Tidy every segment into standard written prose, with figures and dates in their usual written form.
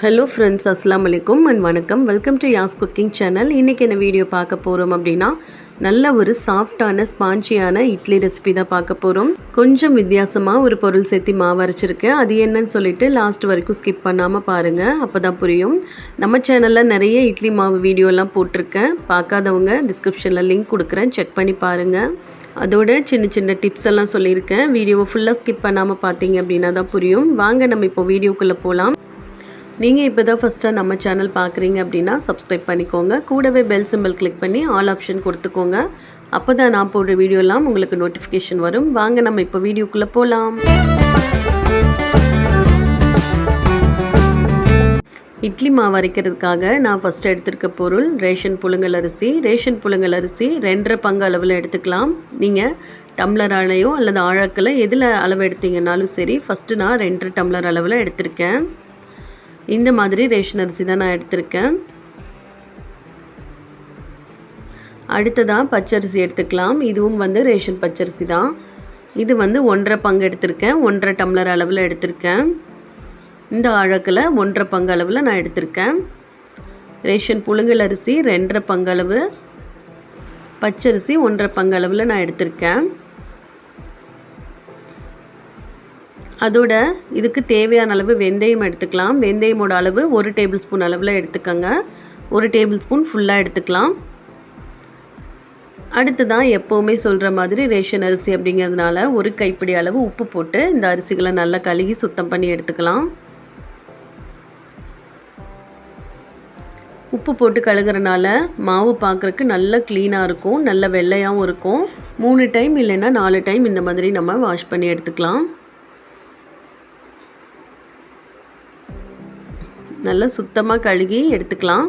Hello friends, அஸ்ஸலாமு அலைக்கும் and வணக்கம். Welcome to Yas cooking channel. இன்றைக்கி என்ன வீடியோ பார்க்க போகிறோம் அப்படின்னா, நல்ல ஒரு சாஃப்டான ஸ்பாஞ்சியான இட்லி ரெசிபி தான் பார்க்க போகிறோம். கொஞ்சம் வித்தியாசமாக ஒரு பொருள் சேர்த்து மாவு அரைச்சிருக்கேன். அது என்னன்னு சொல்லிட்டு லாஸ்ட் வரைக்கும் ஸ்கிப் பண்ணாமல் பாருங்கள், அப்போ தான் புரியும். நம்ம சேனலில் நிறைய இட்லி மாவு வீடியோலாம் போட்டிருக்கேன். பார்க்காதவங்க டிஸ்கிரிப்ஷனில் லிங்க் கொடுக்குறேன், செக் பண்ணி பாருங்கள். அதோட சின்ன சின்ன டிப்ஸ் எல்லாம் சொல்லியிருக்கேன். வீடியோவை ஃபுல்லாக ஸ்கிப் பண்ணாமல் பார்த்தீங்க அப்படின்னா தான் புரியும். வாங்க நம்ம இப்போ வீடியோக்குள்ளே போகலாம். நீங்கள் இப்போ தான் ஃபஸ்ட்டாக நம்ம சேனல் பார்க்குறீங்க அப்படின்னா சப்ஸ்கிரைப் பண்ணிக்கோங்க. கூடவே பெல் சிம்பிள் கிளிக் பண்ணி ஆல் ஆப்ஷன் கொடுத்துக்கோங்க. அப்போ தான் நான் போடுற வீடியோலாம் உங்களுக்கு நோட்டிஃபிகேஷன் வரும். வாங்க நம்ம இப்போ வீடியோக்குள்ளே போகலாம். இட்லி மாவு அரைக்கிறதுக்காக நான் ஃபஸ்ட்டு எடுத்துருக்க பொருள் ரேஷன் புழுங்கல் அரிசி. ரேஷன் புழுங்கல் அரிசி 2.5 பங்கு அளவில் எடுத்துக்கலாம். நீங்கள் டம்ளர் அளவையோ அல்லது ஆழக்கில் எதில் அளவு எடுத்தீங்கன்னாலும் சரி. ஃபஸ்ட்டு நான் 2.5 டம்ளர் அளவில் எடுத்திருக்கேன். இந்த மாதிரி ரேஷன் அரிசி தான் நான் எடுத்திருக்கேன். அடுத்ததாக பச்சரிசி எடுத்துக்கலாம். இதுவும் ரேஷன் பச்சரிசி தான். இது 1.5 பங்கு எடுத்திருக்கேன். 1.5 டம்ளர் அளவில் எடுத்திருக்கேன். இந்த ஆழக்கில் 1.5 பங்கு அளவில் நான் எடுத்திருக்கேன். ரேஷன் புழுங்கல் அரிசி 2.5 பங்கு அளவு, பச்சரிசி 1.5 பங்கு அளவில் நான் எடுத்திருக்கேன். அதோட இதுக்கு தேவையான அளவு வெந்தயம் எடுத்துக்கலாம். வெந்தயமோட அளவு 1 டேபிள் ஸ்பூன் அளவில் எடுத்துக்கோங்க. 1 டேபிள் ஸ்பூன் ஃபுல்லாக எடுத்துக்கலாம். அடுத்ததான் எப்போவுமே சொல்கிற மாதிரி ரேஷன் அரிசி அப்படிங்கிறதுனால 1 கைப்பிடி அளவு உப்பு போட்டு இந்த அரிசிகளை நல்லா கழுகி சுத்தம் பண்ணி எடுத்துக்கலாம். உப்பு போட்டு கழுகுறனால மாவு பார்க்குறக்கு நல்லா க்ளீனாக இருக்கும், நல்ல வெள்ளையாகவும் இருக்கும். 3 டைம் இல்லைன்னா 4 டைம் இந்த மாதிரி நம்ம வாஷ் பண்ணி எடுத்துக்கலாம். நல்லா சுத்தமாக கழுகி எடுத்துக்கலாம்.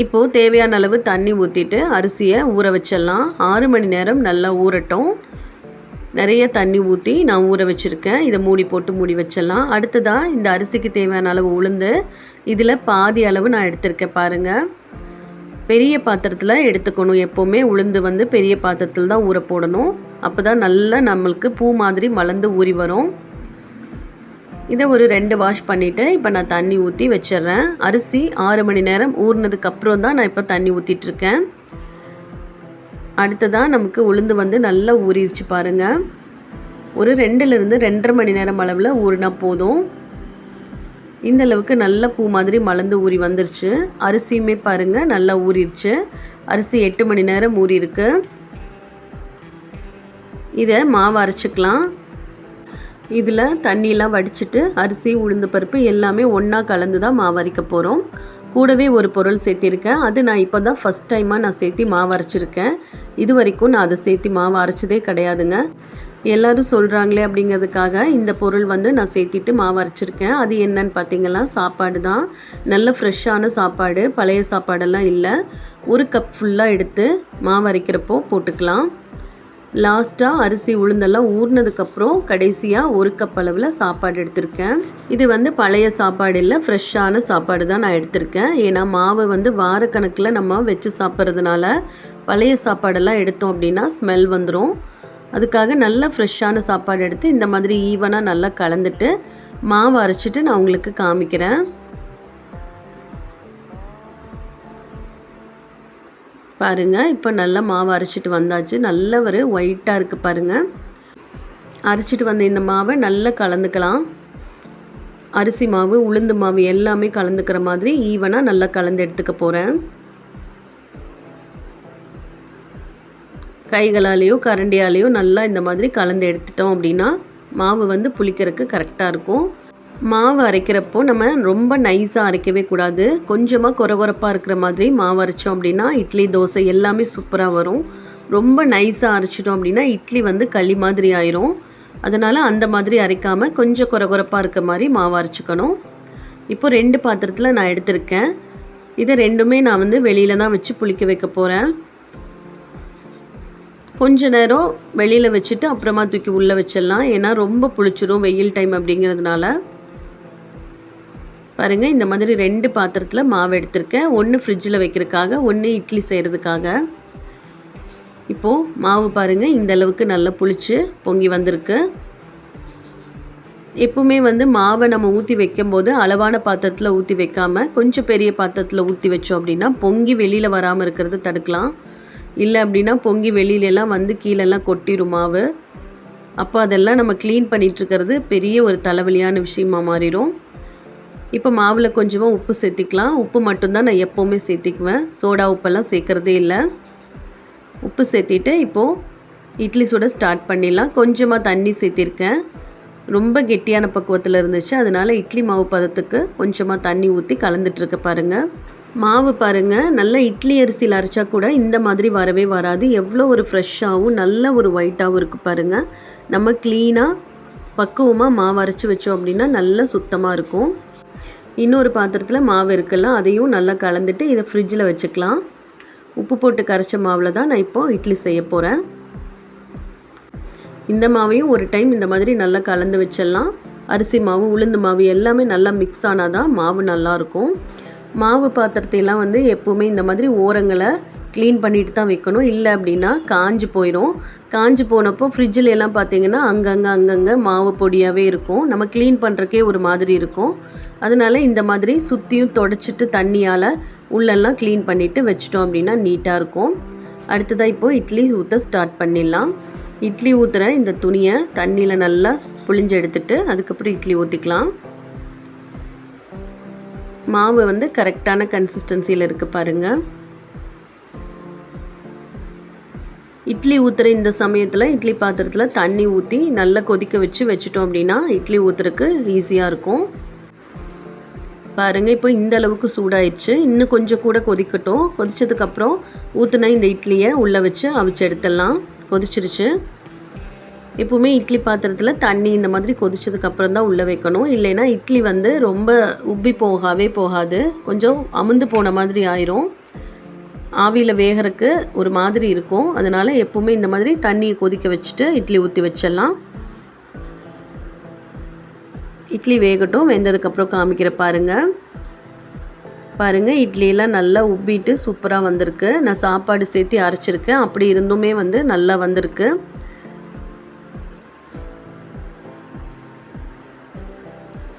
இப்போது தேவையான அளவு தண்ணி ஊற்றிட்டு அரிசியை ஊற வச்சிடலாம். 6 மணி நேரம் நல்லா ஊறட்டும். நிறைய தண்ணி ஊற்றி நான் ஊற வச்சுருக்கேன். இதை மூடி போட்டு மூடி வச்சிடலாம். அடுத்ததாக இந்த அரிசிக்கு தேவையான அளவு உளுந்து இதில் பாதி அளவு நான் எடுத்திருக்கேன். பாருங்கள், பெரிய பாத்திரத்தில் எடுத்துக்கணும். எப்போவுமே உளுந்து பெரிய பாத்திரத்தில் தான் ஊற போடணும். அப்போ தான் நல்லா நம்மளுக்கு பூ மாதிரி மலர்ந்து ஊறி வரும். இதை ஒரு 2 வாஷ் பண்ணிவிட்டு இப்போ நான் தண்ணி ஊற்றி வச்சிட்றேன். அரிசி 6 மணி நேரம் ஊறினதுக்கப்புறம் தான் நான் இப்போ தண்ணி ஊற்றிட்டுருக்கேன். அடுத்ததாக நமக்கு உளுந்து நல்லா ஊறிடுச்சு பாருங்கள். ஒரு 2லேருந்து 2.5 மணி நேரம் அளவில் ஊறினா போதும். இந்த அளவுக்கு நல்ல பூ மாதிரி மலர்ந்து ஊறி வந்துருச்சு. அரிசியுமே பாருங்கள் நல்லா ஊறிடுச்சு. அரிசி 8 மணி நேரம் ஊறியிருக்கு. இதை மாவு அரைச்சிக்கலாம். இதில் தண்ணியெலாம் வடிச்சிட்டு அரிசி உளுந்து பருப்பு எல்லாமே ஒன்றா கலந்து தான் மாவு அரைக்க போகிறோம். கூடவே ஒரு பொருள் சேர்த்திருக்கேன். அது நான் இப்போ தான் ஃபஸ்ட் டைமாக நான் சேர்த்து மாவு அரைச்சிருக்கேன். இது வரைக்கும் நான் அதை சேர்த்து மாவு அரைச்சதே கிடையாதுங்க. எல்லோரும் சொல்கிறாங்களே அப்படிங்கிறதுக்காக இந்த பொருள் நான் சேர்த்திட்டு மாவு அரைச்சிருக்கேன். அது என்னன்னு பார்த்தீங்கன்னா சாப்பாடு தான். நல்ல ஃப்ரெஷ்ஷான சாப்பாடு, பழைய சாப்பாடெல்லாம் இல்லை. 1 கப் ஃபுல்லாக எடுத்து மாவு அரைக்கிறப்போ போட்டுக்கலாம். லாஸ்ட்டாக அரிசி உளுந்தெல்லாம் ஊறினதுக்கப்புறம் கடைசியாக 1 கப் அளவில் சாப்பாடு எடுத்திருக்கேன். இது பழைய சாப்பாடு இல்லை, ஃப்ரெஷ்ஷான சாப்பாடு தான் நான் எடுத்திருக்கேன். ஏன்னா மாவு வாரக்கணக்கில் நம்ம வச்சு சாப்பிட்றதுனால பழைய சாப்பாடெல்லாம் எடுத்தோம் அப்படின்னா ஸ்மெல் வந்துடும். அதுக்காக நல்லா ஃப்ரெஷ்ஷான சாப்பாடு எடுத்து இந்த மாதிரி ஈவனாக நல்லா கலந்துட்டு மாவு அரைச்சிட்டு நான் உங்களுக்கு காமிக்கிறேன். பாருங்கள், இப்போ நல்லா மாவு அரைச்சிட்டு வந்தாச்சு. நல்ல ஒரு ஒயிட்டாக இருக்குது பாருங்கள். அரைச்சிட்டு வந்த இந்த மாவை நல்லா கலந்துக்கலாம். அரிசி மாவு உளுந்து மாவு எல்லாமே கலந்துக்கிற மாதிரி ஈவனாக நல்லா கலந்து எடுத்துக்க போகிறேன். கைகளாலேயோ கரண்டியாலேயோ நல்லா இந்த மாதிரி கலந்து எடுத்துட்டோம் அப்படின்னா மாவு புளிக்கிறதுக்கு கரெக்டாக இருக்கும். மாவு அரைக்கிறப்போ நம்ம ரொம்ப நைஸாக அரைக்கவே கூடாது. கொஞ்சமாக கொரகொரப்பாக இருக்கிற மாதிரி மாவு அரைச்சோம் அப்படின்னா இட்லி தோசை எல்லாமே சூப்பராக வரும். ரொம்ப நைஸாக அரைச்சிட்டோம் அப்படின்னா இட்லி களி மாதிரி ஆயிரும். அதனால் அந்த மாதிரி அரைக்காமல் கொஞ்சம் கொரகொரப்பாக இருக்க மாதிரி மாவு அரைச்சிக்கணும். இப்போ 2 பாத்திரத்தில் நான் எடுத்திருக்கேன். இதை 2மே நான் வெளியில் தான் வச்சு புளிக்க வைக்க போகிறேன். கொஞ்ச நேரம் வெளியில் வச்சுட்டு அப்புறமா தூக்கி உள்ளே வச்சிடலாம். ஏன்னா ரொம்ப புளிச்சிரும் வெயில் டைம் அப்படிங்கிறதுனால. பாருங்கள், இந்த மாதிரி 2 பாத்திரத்தில் மாவு எடுத்திருக்கேன். 1 ஃப்ரிட்ஜில் வைக்கிறதுக்காக, 1 இட்லி செய்கிறதுக்காக. இப்போது மாவு பாருங்கள் இந்த அளவுக்கு நல்லா புளிச்சு பொங்கி வந்திருக்கு. எப்பவுமே வந்து மாவை நம்ம ஊற்றி வைக்கும்போது அளவான பாத்திரத்தில் ஊற்றி வைக்காமல் கொஞ்சம் பெரிய பாத்திரத்தில் ஊற்றி வச்சோம் அப்படின்னா பொங்கி வெளியில் வராமல் இருக்கிறது தடுக்கலாம். இல்லை அப்படின்னா பொங்கி வெளியிலலாம் வந்து கீழெல்லாம் கொட்டிடும் மாவு. அப்போ அதெல்லாம் நம்ம க்ளீன் பண்ணிகிட்ருக்கிறது பெரிய ஒரு தலைவலியான விஷயமா மாறிடும். இப்போ மாவில் கொஞ்சமாக உப்பு சேர்த்திக்கலாம். உப்பு மட்டும்தான் நான் எப்போவுமே சேர்த்திக்குவேன், சோடா உப்பெல்லாம் சேர்க்குறதே இல்லை. உப்பு சேர்த்திட்டு இப்போது இட்லி சுட ஸ்டார்ட் பண்ணிடலாம். கொஞ்சமாக தண்ணி சேர்த்திருக்கேன். ரொம்ப கெட்டியான பக்குவத்தில் இருந்துச்சு, அதனால் இட்லி மாவு பதத்துக்கு கொஞ்சமாக தண்ணி ஊற்றி கலந்துட்டுருக்க பாருங்கள். மாவு பாருங்கள், நல்லா இட்லி அரிசியில் அரைச்சா கூட இந்த மாதிரி வரவே வராது. எவ்வளோ ஒரு ஃப்ரெஷ்ஷாகவும் நல்ல ஒரு ஒயிட்டாகவும் இருக்குது பாருங்கள். நம்ம க்ளீனாக பக்குவமாக மாவு அரைச்சி வச்சோம் அப்படின்னா நல்லா சுத்தமாக இருக்கும். இன்னொரு பாத்திரத்தில் மாவு இருக்கலாம், அதையும் நல்லா கலந்துட்டு இதை ஃப்ரிட்ஜில் வச்சுக்கலாம். உப்பு போட்டு கரைச்ச மாவில் தான் நான் இப்போது இட்லி செய்ய போகிறேன். இந்த மாவையும் ஒரு டைம் இந்த மாதிரி நல்லா கலந்து வச்சிடலாம். அரிசி மாவு உளுந்து மாவு எல்லாமே நல்லா மிக்ஸ் ஆனால் தான் மாவு நல்லாயிருக்கும். மாவு பாத்திரத்தையெல்லாம் வந்து எப்போவுமே இந்த மாதிரி ஓரங்களை க்ளீன் பண்ணிட்டு தான் வைக்கணும். இல்லை அப்படின்னா காஞ்சு போயிடும். காஞ்சு போனப்போ ஃப்ரிட்ஜில் எல்லாம் பார்த்திங்கன்னா அங்கங்கே மாவு பொடியாகவே இருக்கும். நம்ம க்ளீன் பண்ணுறக்கே ஒரு மாதிரி இருக்கும். அதனால் இந்த மாதிரி சுற்றியும் தொடச்சிட்டு தண்ணியால் உள்ளெல்லாம் க்ளீன் பண்ணிவிட்டு வச்சிட்டோம் அப்படின்னா நீட்டாக இருக்கும். அடுத்ததாக இப்போது இட்லி ஊற்ற ஸ்டார்ட் பண்ணிடலாம். இட்லி ஊற்றுற இந்த துணியை தண்ணியில் நல்லா புழிஞ்சு எடுத்துட்டு அதுக்கப்புறம் இட்லி ஊற்றிக்கலாம். மாவு வந்து கரெக்டான கன்சிஸ்டன்சியில் இருக்குது பாருங்கள். இட்லி ஊற்றுற இந்த சமயத்தில் இட்லி பாத்திரத்தில் தண்ணி ஊற்றி நல்லா கொதிக்க வச்சு வச்சிட்டோம் அப்படின்னா இட்லி ஊற்றுறதுக்கு ஈஸியாக இருக்கும். பாருங்கள், இப்போ இந்த அளவுக்கு சூடாயிடுச்சு. இன்னும் கொஞ்சம் கூட கொதிக்கட்டும். கொதிச்சதுக்கப்புறம் ஊற்றுன இந்த இட்லியை உள்ளே வச்சு அவிச்சு எடுத்துடலாம். கொதிச்சிருச்சு. எப்போவுமே இட்லி பாத்திரத்தில் தண்ணி இந்த மாதிரி கொதிச்சதுக்கப்புறம் தான் உள்ளே வைக்கணும். இல்லைன்னா இட்லி வந்து ரொம்ப உப்பி போகாது, கொஞ்சம் அமுந்து போன மாதிரி ஆயிரும். ஆவியில் வேகிறதுக்கு ஒரு மாதிரி இருக்கும். அதனால் எப்போவுமே இந்த மாதிரி தண்ணியை கொதிக்க வச்சுட்டு இட்லி ஊற்றி வச்சிடலாம். இட்லி வேகட்டும். வெந்ததுக்கப்புறம் காமிக்கிற பாருங்கள் இட்லியெல்லாம் நல்லா உப்பிட்டு சூப்பராக வந்திருக்கு. நான் சாப்பாடு சேர்த்து அரைச்சிருக்கேன், அப்படி இருந்துமே வந்து நல்லா வந்திருக்கு.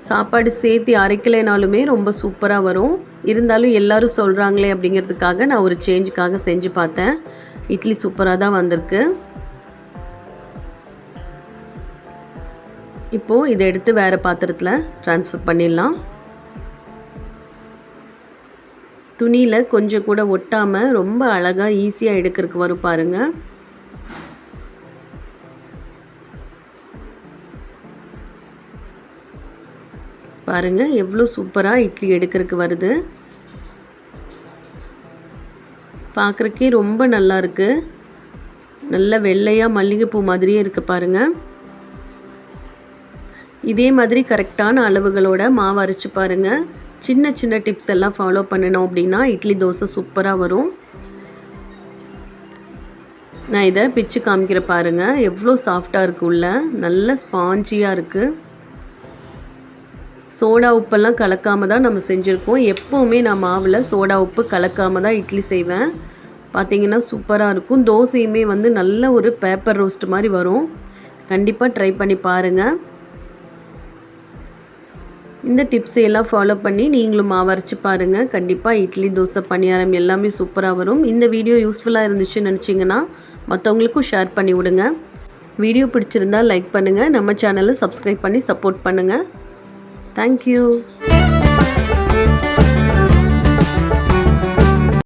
சாப்பாடு சேர்த்து அரைக்கலைனாலுமே ரொம்ப சூப்பராக வரும். இருந்தாலும் எல்லோரும் சொல்கிறாங்களே அப்படிங்கிறதுக்காக நான் ஒரு சேஞ்சுக்காக செஞ்சு பார்த்தேன். இட்லி சூப்பராக தான் வந்திருக்கு. இப்போது இதை எடுத்து வேறு பாத்திரத்தில் ட்ரான்ஸ்ஃபர் பண்ணிடலாம். துணியில் கொஞ்சம் கூட ஒட்டாமல் ரொம்ப அழகாக ஈஸியாக எடுக்கிறதுக்கு வரும் பாருங்கள். பாருங்கள் எவ்வளோ சூப்பராக இட்லி எடுக்கிறதுக்கு வருது. பார்க்குறக்கே ரொம்ப நல்லா இருக்குது. நல்ல வெள்ளையாக மல்லிகைப்பூ மாதிரியே இருக்குது பாருங்கள். இதே மாதிரி கரெக்டான அளவுகளோட மாவு அரைச்சி பாருங்கள். சின்ன சின்ன டிப்ஸ் எல்லாம் ஃபாலோ பண்ணணும் அப்படின்னா இட்லி தோசை சூப்பராக வரும். நான் இதை பிச்சு காமிக்கிற பாருங்கள். எவ்வளோ சாஃப்டாக இருக்குது, உள்ள நல்ல ஸ்பாஞ்சியாக இருக்குது. சோடா உப்பெல்லாம் கலக்காமல் தான் நம்ம செஞ்சுருக்கோம். எப்போவுமே நான் மாவில் சோடா உப்பு கலக்காமல் தான் இட்லி செய்வேன். பார்த்திங்கன்னா சூப்பராக இருக்கும். தோசையுமே வந்து நல்ல ஒரு பேப்பர் ரோஸ்ட் மாதிரி வரும். கண்டிப்பாக ட்ரை பண்ணி பாருங்கள். இந்த டிப்ஸை எல்லாம் ஃபாலோ பண்ணி நீங்களும் மாவு அரைச்சி பாருங்கள். கண்டிப்பாக இட்லி தோசை பணியாரம் எல்லாமே சூப்பராக வரும். இந்த வீடியோ யூஸ்ஃபுல்லாக இருந்துச்சுன்னு நினச்சிங்கன்னா மற்றவங்களுக்கும் ஷேர் பண்ணி விடுங்க. வீடியோ பிடிச்சிருந்தால் லைக் பண்ணுங்கள். நம்ம சேனலை சப்ஸ்கிரைப் பண்ணி சப்போர்ட் பண்ணுங்கள். Thank you.